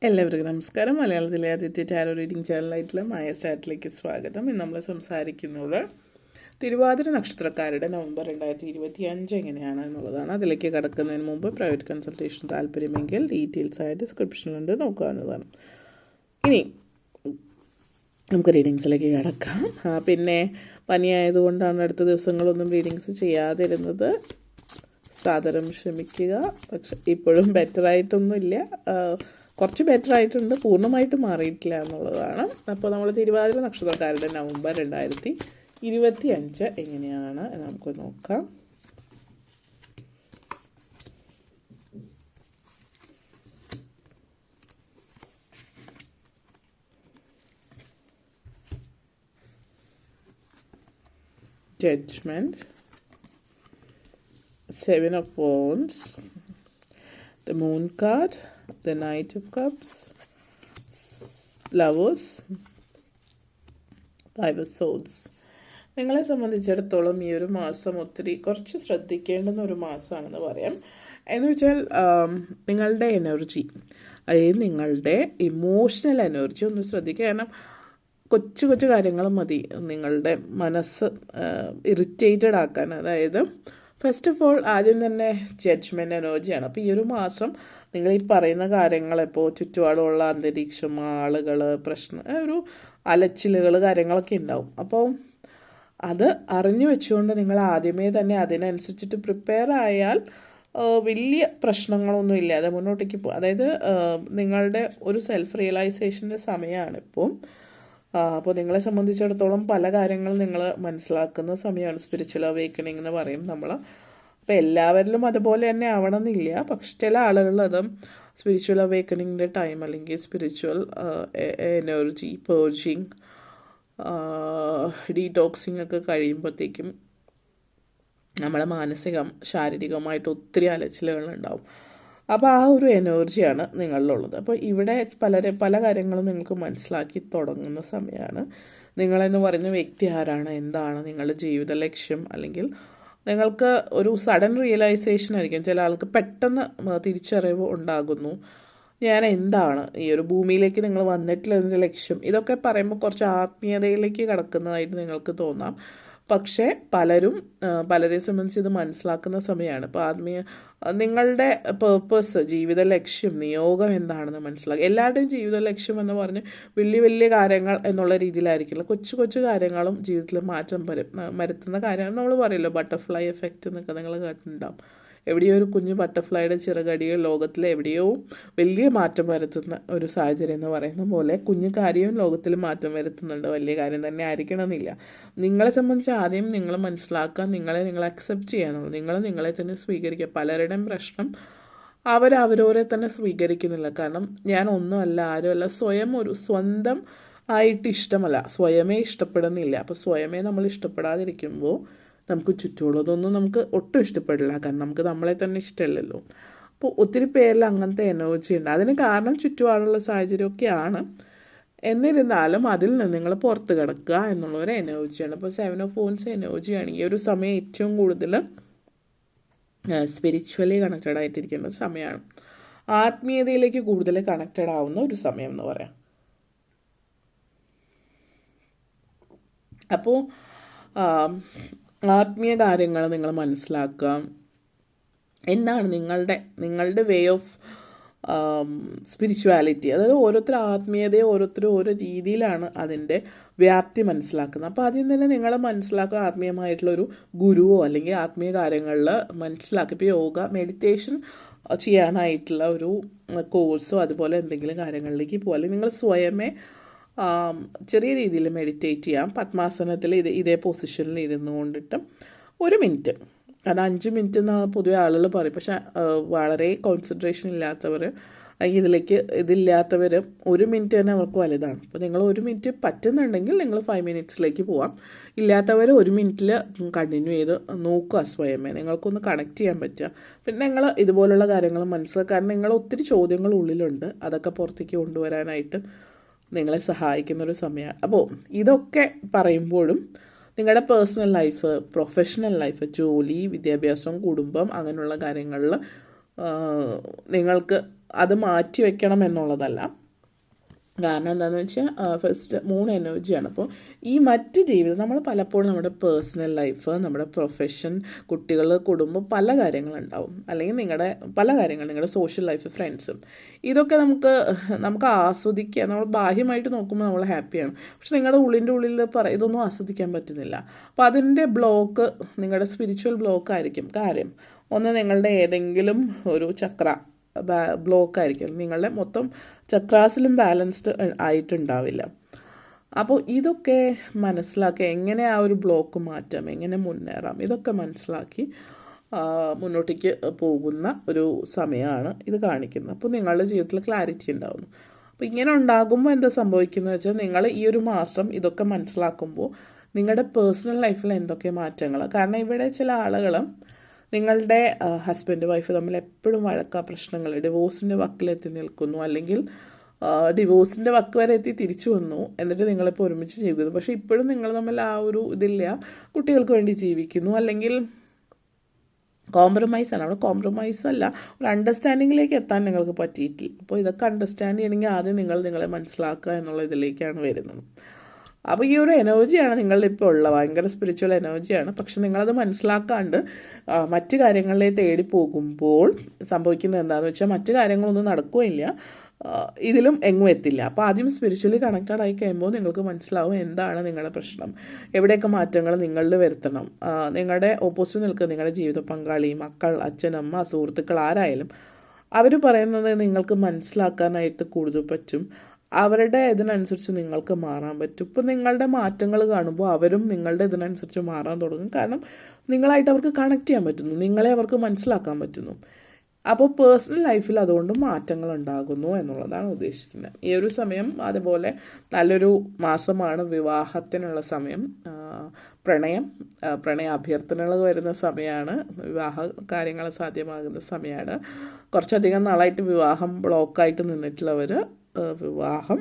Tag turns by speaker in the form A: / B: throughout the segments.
A: എല്ലാവർക്കും നമസ്കാരം. മലയാളത്തിലെ ആദ്യത്തെ ടാരോ റീഡിംഗ് ചാനലായിട്ടുള്ള മായ സ്റ്റാറ്റിലേക്ക് സ്വാഗതം. ഇന്ന് നമ്മൾ സംസാരിക്കുന്നത് തിരുവാതിര നക്ഷത്രക്കാരുടെ നവംബർ 2025 എങ്ങനെയാണ് എന്നുള്ളതാണ്. അതിലേക്ക് കടക്കുന്നതിന് മുമ്പ് പ്രൈവറ്റ് കൺസൾട്ടേഷൻ താല്പര്യമെങ്കിൽ ഡീറ്റെയിൽസായ ഡിസ്ക്രിപ്ഷനിലുണ്ട്, നോക്കാവുന്നതാണ്. ഇനി നമുക്ക് റീഡിങ്സിലേക്ക് കിടക്കാം. പിന്നെ പനിയായതുകൊണ്ടാണ് അടുത്ത ദിവസങ്ങളൊന്നും റീഡിങ്സ് ചെയ്യാതിരുന്നത്. സാദരം ക്ഷമിക്കുക. പക്ഷെ ഇപ്പോഴും ബെറ്ററായിട്ടൊന്നുമില്ല, കുറച്ച് ബെറ്റർ ആയിട്ടുണ്ട്, പൂർണ്ണമായിട്ട് മാറിയിട്ടില്ല എന്നുള്ളതാണ്. അപ്പോൾ നമ്മൾ തിരുവാതിര നക്ഷത്രക്കാരുടെ നവംബർ 2025 എങ്ങനെയാണ് എന്ന് നമുക്ക് നോക്കാം. Judgment, 7 of Wands, the Moon card, the Knight of Cups, Lovers, 5 of Swords. നിങ്ങളെ സംബന്ധിച്ചിടത്തോളം ഈ ഒരു മാസം കുറച്ച് ശ്രദ്ധിക്കേണ്ടുന്ന ഒരു മാസമാണെന്ന് പറയാം. എന്ന് വെച്ചാൽ നിങ്ങളുടെ എനർജി, അതായത് നിങ്ങളുടെ ഇമോഷണൽ എനർജി ഒന്ന് ശ്രദ്ധിക്കുക. കാരണം കൊച്ചു കൊച്ചു കാര്യങ്ങൾ മതി നിങ്ങളുടെ മനസ്സ് ഇറിറ്റേറ്റഡ് ആക്കാൻ. അതായത് ഫസ്റ്റ് ഓഫ് ഓൾ ആദ്യം തന്നെ ജഡ്ജ്മെൻറ്റ് എനർജിയാണ്. അപ്പോൾ ഈ ഒരു മാസം നിങ്ങൾ ഈ പറയുന്ന കാര്യങ്ങളിപ്പോൾ ചുറ്റുപാടുമുള്ള അന്തരീക്ഷം, ആളുകൾ, ഒരു അലച്ചിലുകൾ, കാര്യങ്ങളൊക്കെ ഉണ്ടാവും. അപ്പോൾ അത് അറിഞ്ഞു വെച്ചുകൊണ്ട് നിങ്ങൾ ആദ്യമേ തന്നെ അതിനനുസരിച്ചിട്ട് പ്രിപ്പയർ ആയാൽ വലിയ പ്രശ്നങ്ങളൊന്നും ഇല്ലാതെ മുന്നോട്ടേക്ക് പോകും. അതായത് നിങ്ങളുടെ ഒരു സെൽഫ് റിയലൈസേഷൻ്റെ സമയമാണ് ഇപ്പോൾ. അപ്പോൾ നിങ്ങളെ സംബന്ധിച്ചിടത്തോളം പല കാര്യങ്ങളും നിങ്ങൾ മനസ്സിലാക്കുന്ന സമയമാണ്. സ്പിരിച്വൽ അവേക്കണിംഗ് എന്ന് പറയും നമ്മൾ. അപ്പോൾ എല്ലാവരിലും അതുപോലെ തന്നെ ആവണമെന്നില്ല, പക്ഷെ ചില ആളുകൾ അത് സ്പിരിച്വൽ അവേക്കണിങ്ങിൻ്റെ ടൈം അല്ലെങ്കിൽ സ്പിരിച്വൽ എനർജി പേർജിങ്, ഡീടോക്സിങ് ഒക്കെ കഴിയുമ്പോഴത്തേക്കും നമ്മളെ ശാരീരികമായിട്ട് ഒത്തിരി അലച്ചിലുകളുണ്ടാവും. അപ്പോൾ ആ ഒരു എനർജിയാണ് നിങ്ങളിലുള്ളത്. അപ്പോൾ ഇവിടെ പല കാര്യങ്ങളും നിങ്ങൾക്ക് മനസ്സിലാക്കി തുടങ്ങുന്ന സമയമാണ്. നിങ്ങളെന്ന് പറയുന്ന വ്യക്തി ആരാണ്, എന്താണ് നിങ്ങളുടെ ജീവിത ലക്ഷ്യം, അല്ലെങ്കിൽ നിങ്ങൾക്ക് ഒരു സഡൻ റിയലൈസേഷൻ ആയിരിക്കും. ചില ആൾക്ക് പെട്ടെന്ന് തിരിച്ചറിവ് ഉണ്ടാകുന്നു, ഞാൻ എന്താണ് ഈ ഒരു ഭൂമിയിലേക്ക് നിങ്ങൾ വന്നിട്ടുള്ളതിൻ്റെ ലക്ഷ്യം. ഇതൊക്കെ പറയുമ്പോൾ കുറച്ച് ആത്മീയതയിലേക്ക് കടക്കുന്നതായിട്ട് നിങ്ങൾക്ക് തോന്നാം. പക്ഷേ പലരെ സംബന്ധിച്ച് ഇത് മനസ്സിലാക്കുന്ന സമയമാണ്. ഇപ്പോൾ നിങ്ങളുടെ പേർപ്പസ്, ജീവിത ലക്ഷ്യം, നിയോഗം എന്താണെന്ന് മനസ്സിലാക്കുക. എല്ലാവരുടെയും ജീവിത ലക്ഷ്യം എന്ന് പറഞ്ഞ് വലിയ വലിയ കാര്യങ്ങൾ എന്നുള്ള രീതിയിലായിരിക്കില്ല. കൊച്ചു കൊച്ചു കാര്യങ്ങളും ജീവിതത്തിൽ മാറ്റം വരുത്തുന്ന കാര്യമാണ്. നമ്മൾ പറയല്ലോ ബട്ടർഫ്ലൈ എഫക്റ്റ് എന്നൊക്കെ നിങ്ങൾ കേട്ടിട്ടുണ്ടാവും. എവിടെയോ ഒരു കുഞ്ഞു ബട്ടർഫ്ലൈയുടെ ചിറകടിയോ ലോകത്തിൽ എവിടെയോ വലിയ മാറ്റം വരുത്തുന്ന ഒരു സാഹചര്യം എന്ന് പറയുന്ന പോലെ കുഞ്ഞു കാര്യവും ലോകത്തിൽ മാറ്റം വരുത്തുന്നുണ്ട്. വലിയ കാര്യം തന്നെ ആയിരിക്കണമെന്നില്ല. നിങ്ങളെ സംബന്ധിച്ച് ആദ്യം നിങ്ങൾ മനസ്സിലാക്കുക, നിങ്ങൾ അക്സെപ്റ്റ് ചെയ്യാന്നുള്ളൂ. നിങ്ങളെ തന്നെ സ്വീകരിക്കുക. പലരുടെയും പ്രശ്നം അവരവരെ തന്നെ സ്വീകരിക്കുന്നില്ല. കാരണം ഞാൻ ഒന്നുമല്ല, ആരുമല്ല, സ്വന്തം ആയിട്ട് ഇഷ്ടമല്ല, സ്വയമേ ഇഷ്ടപ്പെടുന്നില്ല. അപ്പോൾ സ്വയമേ നമ്മൾ ഇഷ്ടപ്പെടാതിരിക്കുമ്പോൾ നമുക്ക് ചുറ്റുമുള്ളതൊന്നും നമുക്ക് ഒട്ടും ഇഷ്ടപ്പെടില്ല. കാരണം നമുക്ക് നമ്മളെ തന്നെ ഇഷ്ടമല്ലല്ലോ. അപ്പോൾ ഒത്തിരി പേരിൽ അങ്ങനത്തെ എനർജി ഉണ്ട്. അതിന് കാരണം ചുറ്റുപാടുള്ള സാഹചര്യമൊക്കെയാണ്. എന്നിരുന്നാലും അതിൽ നിന്ന് നിങ്ങൾ പുറത്ത് കിടക്കുക എന്നുള്ളൊരു എനർജിയാണ്. അപ്പോൾ 7 of Wands എനർജിയാണ് ഈ ഒരു സമയം ഏറ്റവും കൂടുതൽ സ്പിരിച്വലി കണക്റ്റഡ് ആയിട്ടിരിക്കുന്ന സമയമാണ്. ആത്മീയതയിലേക്ക് കൂടുതൽ കണക്റ്റഡ് ആവുന്ന ഒരു സമയം എന്ന് പറയാം. അപ്പോൾ ആത്മീയ കാര്യങ്ങൾ നിങ്ങൾ മനസ്സിലാക്കുക. എന്താണ് നിങ്ങളുടെ വേ ഓഫ് സ്പിരിച്വാലിറ്റി, അതായത് ഓരോരുത്തർ ആത്മീയതയെ ഓരോരുത്തരും ഓരോ രീതിയിലാണ് അതിൻ്റെ വ്യാപ്തി മനസ്സിലാക്കുന്നത്. അപ്പോൾ ആദ്യം തന്നെ നിങ്ങൾ മനസ്സിലാക്കുക ആത്മീയമായിട്ടുള്ളൊരു ഗുരുവോ അല്ലെങ്കിൽ ആത്മീയ കാര്യങ്ങളിൽ മനസ്സിലാക്കുക. ഇപ്പോൾ യോഗ, മെഡിറ്റേഷൻ ചെയ്യാനായിട്ടുള്ള ഒരു കോഴ്സോ അതുപോലെ എന്തെങ്കിലും കാര്യങ്ങളിലേക്ക് പോകുക. അല്ലെങ്കിൽ നിങ്ങൾ സ്വയമേ ചെറിയ രീതിയിൽ മെഡിറ്റേറ്റ് ചെയ്യാം. പത്മാസനത്തിൽ ഇതേ പൊസിഷനിൽ ഇരുന്നു കൊണ്ടിട്ട് 1 മിനിറ്റ്, അത് 5 മിനിറ്റ് എന്നാണ് പൊതുവെ ആളുകൾ പറയും. പക്ഷെ വളരെ കോൺസെൻട്രേഷൻ ഇല്ലാത്തവർ അല്ലെങ്കിൽ ഇതില്ലാത്തവർ 1 മിനിറ്റ് തന്നെ അവർക്ക് വലുതാണ്. അപ്പോൾ നിങ്ങൾ 1 മിനിറ്റ് പറ്റുന്നുണ്ടെങ്കിൽ നിങ്ങൾ 5 മിനിറ്റ്സിലേക്ക് പോവാം. ഇല്ലാത്തവർ 1 മിനിറ്റിൽ കണ്ടിന്യൂ ചെയ്ത് നോക്കുക. സ്വയമേ നിങ്ങൾക്കൊന്ന് കണക്ട് ചെയ്യാൻ പറ്റുക. പിന്നെ നിങ്ങൾ ഇതുപോലുള്ള കാര്യങ്ങൾ മനസ്സിലാക്കുക. കാരണം നിങ്ങൾ ഒത്തിരി ചോദ്യങ്ങൾ ഉള്ളിലുണ്ട്, അതൊക്കെ പുറത്തേക്ക് കൊണ്ടുവരാനായിട്ട് നിങ്ങളെ സഹായിക്കുന്നൊരു സമയമാണ്. അപ്പോൾ ഇതൊക്കെ പറയുമ്പോഴും നിങ്ങളുടെ പേഴ്സണൽ ലൈഫ്, പ്രൊഫഷണൽ ലൈഫ്, ജോലി, വിദ്യാഭ്യാസം, കുടുംബം അങ്ങനെയുള്ള കാര്യങ്ങളിൽ നിങ്ങൾക്ക് അത് മാറ്റി വെക്കണം എന്നുള്ളതല്ല. കാരണം എന്താണെന്ന് വെച്ചാൽ ഫസ്റ്റ് മൂൺ എനർജിയാണ്. അപ്പോൾ ഈ മറ്റ് ജീവിതം നമ്മൾ പലപ്പോഴും നമ്മുടെ പേഴ്സണൽ ലൈഫ്, നമ്മുടെ പ്രൊഫഷൻ, കുട്ടികൾ, കുടുംബം, പല കാര്യങ്ങളുണ്ടാവും. അല്ലെങ്കിൽ നിങ്ങളുടെ പല കാര്യങ്ങൾ, നിങ്ങളുടെ സോഷ്യൽ ലൈഫ്, ഫ്രണ്ട്സും, ഇതൊക്കെ നമുക്ക് ആസ്വദിക്കുക. നമ്മൾ ബാഹ്യമായിട്ട് നോക്കുമ്പോൾ നമ്മൾ ഹാപ്പിയാണ്. പക്ഷെ നിങ്ങളുടെ ഉള്ളിൽ ഇതൊന്നും ആസ്വദിക്കാൻ പറ്റുന്നില്ല. അപ്പോൾ അതിൻ്റെ ബ്ലോക്ക് നിങ്ങളുടെ സ്പിരിച്വൽ ബ്ലോക്ക് ആയിരിക്കും. കാര്യം ഒന്ന്, നിങ്ങളുടെ ഏതെങ്കിലും ഒരു ചക്ര ബ്ലോക്ക് ആയിരിക്കും. നിങ്ങളുടെ മൊത്തം ചക്രാസിലും ബാലൻസ്ഡ് ആയിട്ടുണ്ടാവില്ല. അപ്പോൾ ഇതൊക്കെ മനസ്സിലാക്കി എങ്ങനെ ആ ഒരു ബ്ലോക്ക് മാറ്റാം, എങ്ങനെ മുന്നേറാം, ഇതൊക്കെ മനസ്സിലാക്കി മുന്നോട്ടേക്ക് പോകുന്ന ഒരു സമയമാണ് ഇത് കാണിക്കുന്നത്. അപ്പോൾ നിങ്ങളുടെ ജീവിതത്തിൽ ക്ലാരിറ്റി ഉണ്ടാവുന്നു. അപ്പോൾ ഇങ്ങനെ ഉണ്ടാകുമ്പോൾ എന്താ സംഭവിക്കുന്നത് വെച്ചാൽ, നിങ്ങൾ ഈ ഒരു മാസം ഇതൊക്കെ മനസ്സിലാക്കുമ്പോൾ നിങ്ങളുടെ പേഴ്സണൽ ലൈഫിൽ എന്തൊക്കെ മാറ്റങ്ങൾ. കാരണം ഇവിടെ ചില ആളുകൾ നിങ്ങളുടെ ഹസ്ബൻഡ് വൈഫ് തമ്മിൽ എപ്പോഴും പ്രശ്നങ്ങൾ, ഡിവോഴ്സിൻ്റെ വക്കിലെത്തി നിൽക്കുന്നു, അല്ലെങ്കിൽ ഡിവോഴ്സിൻ്റെ വക്ക് വരെ എത്തി തിരിച്ചു വന്നു, എന്നിട്ട് നിങ്ങളിപ്പോൾ ഒരുമിച്ച് ജീവിക്കുന്നു. പക്ഷേ ഇപ്പോഴും നിങ്ങൾ തമ്മിൽ ആ ഒരു ഇതില്ല, കുട്ടികൾക്ക് വേണ്ടി ജീവിക്കുന്നു, അല്ലെങ്കിൽ കോംപ്രമൈസാണ്. അവിടെ കോംപ്രമൈസ് അല്ല, ഒരു അണ്ടർസ്റ്റാൻഡിങ്ങിലേക്ക് എത്താൻ നിങ്ങൾക്ക് പറ്റിയിട്ടില്ല. അപ്പോൾ ഇതൊക്കെ അണ്ടർസ്റ്റാൻഡ് ചെയ്യണമെങ്കിൽ ആദ്യം നിങ്ങളെ മനസ്സിലാക്കുക എന്നുള്ള ഇതിലേക്കാണ് വരുന്നത്. അപ്പോൾ ഈ ഒരു എനർജിയാണ് നിങ്ങളുടെ ഇപ്പോൾ ഉള്ള ഭയങ്കര സ്പിരിച്വൽ എനർജിയാണ്. പക്ഷെ നിങ്ങളത് മനസ്സിലാക്കാണ്ട് മറ്റു കാര്യങ്ങളിലേക്ക് തേടി പോകുമ്പോൾ സംഭവിക്കുന്നത് എന്താണെന്ന് വെച്ചാൽ, മറ്റു കാര്യങ്ങളൊന്നും നടക്കുകയില്ല, ഇതിലും എങ്ങും എത്തില്ല. അപ്പോൾ ആദ്യം സ്പിരിച്വലി കണക്റ്റഡ് ആയി കഴിയുമ്പോൾ നിങ്ങൾക്ക് മനസ്സിലാവും എന്താണ് നിങ്ങളുടെ പ്രശ്നം, എവിടെയൊക്കെ മാറ്റങ്ങൾ നിങ്ങളിൽ വരുത്തണം. നിങ്ങളുടെ ഓപ്പോസിറ്റ് നിൽക്കുന്ന നിങ്ങളുടെ ജീവിത പങ്കാളി, മക്കൾ, അച്ഛൻ, അമ്മ, സുഹൃത്തുക്കൾ, ആരായാലും അവർ പറയുന്നത് നിങ്ങൾക്ക് മനസ്സിലാക്കാനായിട്ട് കൂടുതൽ പറ്റും. അവരുടെ ഇതിനനുസരിച്ച് നിങ്ങൾക്ക് മാറാൻ പറ്റും. ഇപ്പോൾ നിങ്ങളുടെ മാറ്റങ്ങൾ കാണുമ്പോൾ അവരും നിങ്ങളുടെ ഇതിനനുസരിച്ച് മാറാൻ തുടങ്ങും. കാരണം നിങ്ങളായിട്ട് അവർക്ക് കണക്ട് ചെയ്യാൻ പറ്റുന്നു, നിങ്ങളെ അവർക്ക് മനസ്സിലാക്കാൻ പറ്റുന്നു. അപ്പോൾ പേഴ്സണൽ ലൈഫിൽ അതുകൊണ്ട് മാറ്റങ്ങൾ ഉണ്ടാകുന്നു എന്നുള്ളതാണ് ഉദ്ദേശിക്കുന്നത്. ഈ ഒരു സമയം അതുപോലെ നല്ലൊരു മാസമാണ്, വിവാഹത്തിനുള്ള സമയം, പ്രണയ അഭ്യർത്ഥനകൾ വരുന്ന സമയമാണ്, വിവാഹ കാര്യങ്ങൾ സാധ്യമാകുന്ന സമയമാണ്. കുറച്ചധികം നാളായിട്ട് വിവാഹം ബ്ലോക്കായിട്ട് നിന്നിട്ടുള്ളവർ വിവാഹം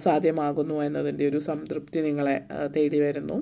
A: സാധ്യമാകുന്നു എന്നതിൻ്റെ ഒരു സംതൃപ്തി നിങ്ങളെ തേടി വരുന്നു.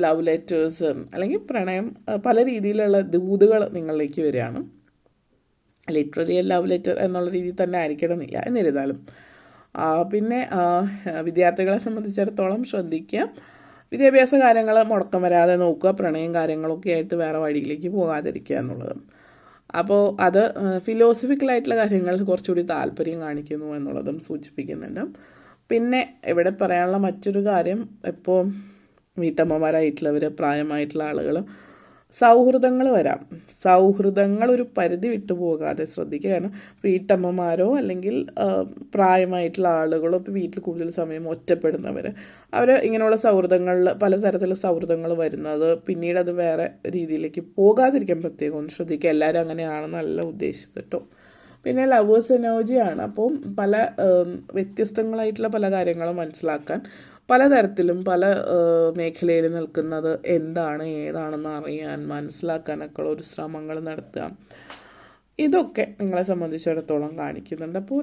A: ലവ് ലെറ്റേഴ്സ് അല്ലെങ്കിൽ പ്രണയം പല രീതിയിലുള്ള ദൂതുകൾ നിങ്ങളിലേക്ക് വരികയാണ്. ലിറ്ററലി ലവ് ലെറ്റർ എന്നുള്ള രീതിയിൽ തന്നെ ആയിരിക്കണമെന്നില്ല, എന്നിരുന്നാലും. പിന്നെ വിദ്യാർത്ഥികളെ സംബന്ധിച്ചിടത്തോളം ശ്രദ്ധിക്കുക, വിദ്യാഭ്യാസ കാര്യങ്ങൾ മുടക്കം വരാതെ നോക്കുക, പ്രണയം കാര്യങ്ങളൊക്കെ ആയിട്ട് വേറെ വഴിയിലേക്ക് പോകാതിരിക്കുക എന്നുള്ളത്. അപ്പോൾ അത് ഫിലോസഫിക്കലായിട്ടുള്ള കാര്യങ്ങളിൽ കുറച്ചുകൂടി താല്പര്യം കാണിക്കുന്നു എന്നുള്ളതും സൂചിപ്പിക്കുന്നുണ്ട്. പിന്നെ ഇവിടെ പറയാനുള്ള മറ്റൊരു കാര്യം, ഇപ്പോൾ വീട്ടമ്മമാരായിട്ടുള്ളവർ, പ്രായമായിട്ടുള്ള ആളുകൾ, സൗഹൃദങ്ങൾ വരാം. സൗഹൃദങ്ങൾ ഒരു പരിധി വിട്ടു പോകാതെ ശ്രദ്ധിക്കുക. കാരണം വീട്ടമ്മമാരോ അല്ലെങ്കിൽ പ്രായമായിട്ടുള്ള ആളുകളോ ഇപ്പോൾ വീട്ടിൽ കൂടുതൽ സമയം ഒറ്റപ്പെടുന്നവർ, അവർ ഇങ്ങനെയുള്ള സൗഹൃദങ്ങളിൽ പലതരത്തിലുള്ള സൗഹൃദങ്ങൾ വരുന്നത് പിന്നീട് അത് വേറെ രീതിയിലേക്ക് പോകാതിരിക്കാൻ പ്രത്യേകം ഒന്ന് ശ്രദ്ധിക്കുക. എല്ലാവരും അങ്ങനെയാണെന്നല്ല ഉദ്ദേശിച്ചത് കേട്ടോ. പിന്നെ ലവേഴ്സ് എനർജിയാണ്. അപ്പോൾ പല വ്യത്യസ്തങ്ങളായിട്ടുള്ള പല കാര്യങ്ങളും മനസ്സിലാക്കാൻ, പലതരത്തിലും പല മേഖലയിൽ നിൽക്കുന്നത് എന്താണ് ഏതാണെന്ന് അറിയാൻ, മനസ്സിലാക്കാനൊക്കെ ഉള്ള ഒരു ശ്രമങ്ങൾ നടത്തുക. ഇതൊക്കെ നിങ്ങളെ സംബന്ധിച്ചിടത്തോളം കാണിക്കുന്നുണ്ട്. അപ്പോൾ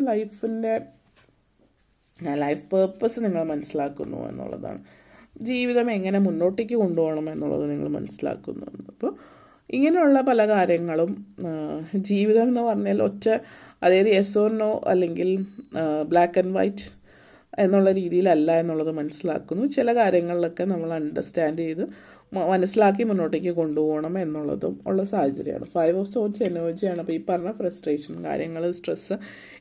A: ലൈഫ് പേർപ്പസ് നിങ്ങൾ മനസ്സിലാക്കുന്നു എന്നുള്ളതാണ്. ജീവിതം എങ്ങനെ മുന്നോട്ടേക്ക് കൊണ്ടുപോകണം എന്നുള്ളത് നിങ്ങൾ മനസ്സിലാക്കുന്നു. അപ്പോൾ ഇങ്ങനെയുള്ള പല കാര്യങ്ങളും, ജീവിതം എന്ന് പറഞ്ഞാൽ അതായത് യെസ് ഓർ നോ അല്ലെങ്കിൽ ബ്ലാക്ക് ആൻഡ് വൈറ്റ് എന്നുള്ള രീതിയിലല്ല എന്നുള്ളത് മനസ്സിലാക്കുന്നു. ചില കാര്യങ്ങളിലൊക്കെ നമ്മൾ അണ്ടർസ്റ്റാൻഡ് ചെയ്ത് മനസ്സിലാക്കി മുന്നോട്ടേക്ക് കൊണ്ടുപോകണം എന്നുള്ളതും ഉള്ള സാഹചര്യമാണ്. 5 ഓഫ് സോർട്സ് എനർജിയാണ്. അപ്പോൾ ഈ പറഞ്ഞ ഫ്രസ്ട്രേഷൻ കാര്യങ്ങൾ, സ്ട്രെസ്സ്,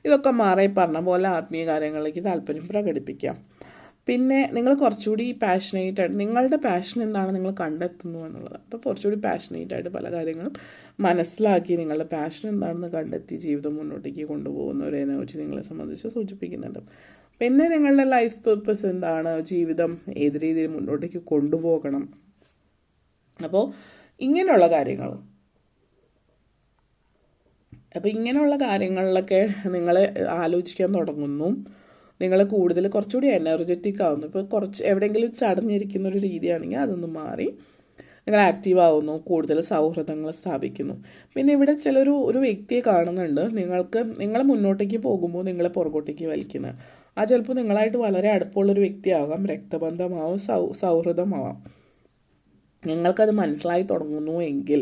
A: ഇതൊക്കെ മാറി പറഞ്ഞ പോലെ ആത്മീയ കാര്യങ്ങളിലേക്ക് താല്പര്യം പ്രകടിപ്പിക്കാം. പിന്നെ നിങ്ങൾ കുറച്ചുകൂടി പാഷനേറ്റായിട്ട് നിങ്ങളുടെ പാഷൻ എന്താണ് നിങ്ങൾ കണ്ടെത്തുന്നു എന്നുള്ളത്. അപ്പോൾ കുറച്ചുകൂടി പാഷനേറ്റായിട്ട് പല കാര്യങ്ങളും മനസ്സിലാക്കി നിങ്ങളുടെ പാഷൻ എന്താണെന്ന് കണ്ടെത്തി ജീവിതം മുന്നോട്ടേക്ക് കൊണ്ടുപോകുന്ന ഒരു എനർജി നിങ്ങളെ സംബന്ധിച്ച് സൂചിപ്പിക്കുന്നുണ്ട്. പിന്നെ നിങ്ങളുടെ ലൈഫ് പേർപ്പസ് എന്താണ്, ജീവിതം ഏത് രീതിയിൽ മുന്നോട്ടേക്ക് കൊണ്ടുപോകണം. അപ്പോൾ ഇങ്ങനെയുള്ള കാര്യങ്ങളിലൊക്കെ നിങ്ങൾ ആലോചിക്കാൻ തുടങ്ങുന്നു. നിങ്ങൾ കൂടുതൽ കുറച്ചുകൂടി എനർജറ്റിക് ആവുന്നു. ഇപ്പോൾ എവിടെയെങ്കിലും ചടഞ്ഞിരിക്കുന്ന ഒരു രീതിയാണെങ്കിൽ അതൊന്ന് മാറി നിങ്ങൾ ആക്റ്റീവ് ആവുന്നു, കൂടുതൽ സൗഹൃദങ്ങൾ സ്ഥാപിക്കുന്നു. പിന്നെ ഇവിടെ ഒരു വ്യക്തിയെ കാണുന്നുണ്ട്, നിങ്ങൾ മുന്നോട്ടേക്ക് പോകുമ്പോൾ നിങ്ങളെ പുറകോട്ടേക്ക് വലിക്കുന്നത്. ആ ചിലപ്പോൾ നിങ്ങളായിട്ട് വളരെ അടുപ്പമുള്ളൊരു വ്യക്തിയാകാം, രക്തബന്ധമാവാം, സൗഹൃദമാവാം. നിങ്ങൾക്കത് മനസ്സിലായി തുടങ്ങുന്നു എങ്കിൽ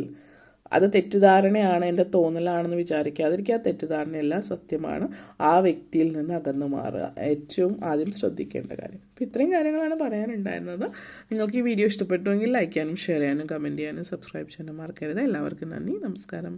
A: അത് തെറ്റിദ്ധാരണയാണ്, എൻ്റെ തോന്നലാണെന്ന് വിചാരിക്കാതിരിക്കുക. തെറ്റിദ്ധാരണയല്ല, സത്യമാണ്. ആ വ്യക്തിയിൽ നിന്ന് അകന്നു മാറുക ഏറ്റവും ആദ്യം ശ്രദ്ധിക്കേണ്ട കാര്യം. അപ്പോൾ ഇത്രയും കാര്യങ്ങളാണ് പറയാനുണ്ടായിരുന്നത്. നിങ്ങൾക്ക് ഈ വീഡിയോ ഇഷ്ടപ്പെട്ടുവെങ്കിൽ ലൈക്ക് ചെയ്യാനും ഷെയർ ചെയ്യാനും കമൻറ്റ് ചെയ്യാനും സബ്സ്ക്രൈബ് ചെയ്യാനും മറക്കരുത്. എല്ലാവർക്കും നന്ദി, നമസ്കാരം.